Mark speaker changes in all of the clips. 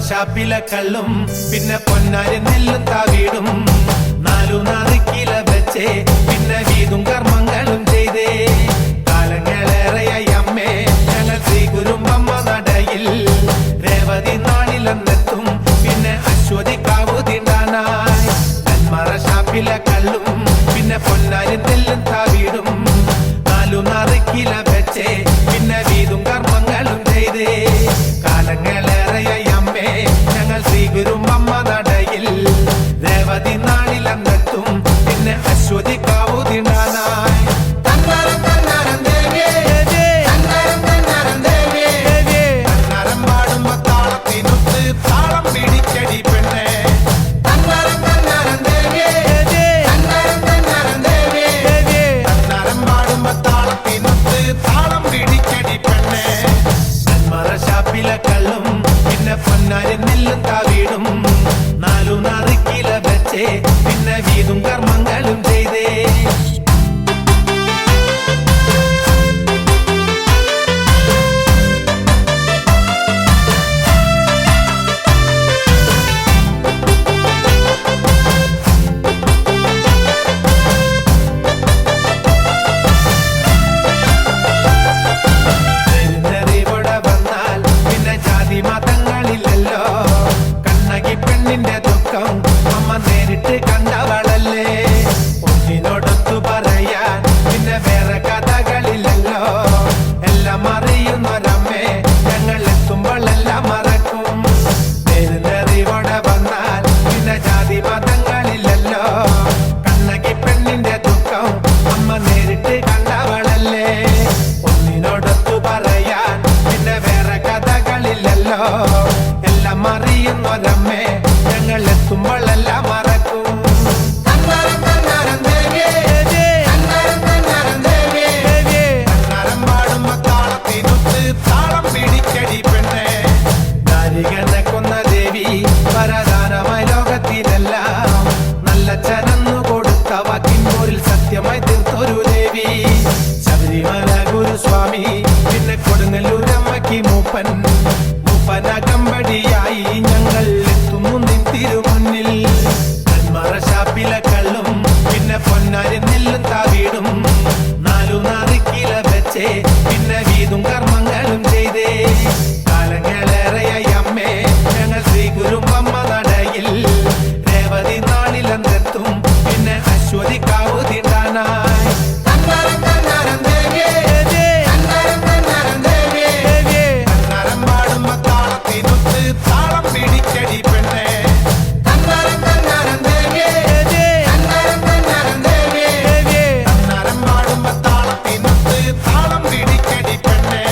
Speaker 1: ഷാപ്പിലെ കള്ളും പിന്നെ പൊന്നാരി നെല്ലും താവീടും നാലു നാറിക്കില വെച്ചേ പിന്നെ വീതും കർമ്മങ്ങളും ചെയ്തേ കാലങ്ങളേറെയായി അമ്മേ ഞങ്ങൾ ശ്രീ കുരുമ്പമ്മ നടയിൽ രേവതി നാളിലെന്നെത്തും പിന്നെ അശ്വതി കാവുതിണ്ടാനായി നെന്മറ ഷാപ്പിലെ കള്ളും പിന്നെ പൊന്നാരി നെല്ലും താവീടും നാലു നാറിക്കില വെച്ചേ പിന്നെ വീതും കർമ്മങ്ങളും ചെയ്തേ കാലങ്ങളേറെയായി അമ്മേ ഞങ്ങൾ ശ്രീ കുരുമ്പമ്മ നടയിൽ രേവതി നാളിലെന്നെത്തും പിന്നെ അശ്വതി കാവുതിണ്ടാനായി കള്ളും പിന്നെ പൊന്നാരി നെല്ലും താവീടും നാലു നാറിക്കില വെച്ചേ പിന്നെ വീതും കർമ്മങ്ങളും ചെയ്തേ മതങ്ങളില്ലല്ലോ കണ്ണകി പെണ്ണിന്റെ ദുഃഖം അമ്മ നേരിട്ട് കണ്ടവളല്ലേ ഒന്നിനോടൊത്തു പറയാൻ പിന്നെ വേറെ കഥകളില്ലല്ലോ എല്ലാം അറിയുന്നൊരമ്മേ ഞങ്ങൾ എത്തുമ്പോഴെല്ലാം മറക്കും നേരിനറിവോടെ വന്നാൽ പിന്നെ ജാതി മതങ്ങളില്ലല്ലോ കണ്ണകി പെണ്ണിന്റെ ദുഃഖം അമ്മ നേരിട്ട് കണ്ടവളല്ലേ ഒന്നിനോടൊത്തു പറയാൻ പിന്നെ വേറെ കഥകളില്ലല്ലോ എല്ലാം അറിയുന്നൊരമ്മേ ഞങ്ങൾ എത്തുമ്പോഴെല്ലാം മറക്കും പാടുമ്പോ താളത്തിനൊത്ത് താളം പിടിക്കടി പെണ്ണേ നാരികനെ കൊന്ന ദേവി വരദാനമായി ലോകത്തിനെല്ലാം നല്ല ചനന്നു കൊടുത്ത വാക്കിൻപോരിൽ സത്യമായി തീർത്തൊരു ദേവി ശബരിമല ഗുരുസ്വാമി പിന്നെ കൊടുങ്ങല്ലൂരമ്മയ്ക്ക് മൂപ്പനകമ്പടിയായി ഞങ്ങൾ എത്തുന്നു നിൻ തിരുമുന്നിൽ നെന്മറ ഷാപ്പിലെ കള്ളും പിന്നെ പൊന്നാരി നെല്ലും താവീടും നാലു നാറിക്കില വെച്ചേ പിന്നെ വീതും കർമ്മങ്ങളും ചെയ്തേ കാലങ്ങളേറെയായി അമ്മേ ഞങ്ങൾ ശ്രീ കുരുമ്പമ്മ നടയിൽ രേവതി നാളിലെന്നെത്തും പിന്നെ അശ്വതി കാവുതിണ്ടാനായി താളം പിടിക്കടി പെണ്ണേ പാടുമ്പോ താളത്തിനൊത്ത് താളം പിടിക്കടി പെണ്ണേ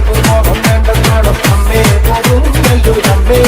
Speaker 2: മോഹം വേണ്ടെന്നാളും അമ്മേ പോകും നെല്ലൂരമ്മേ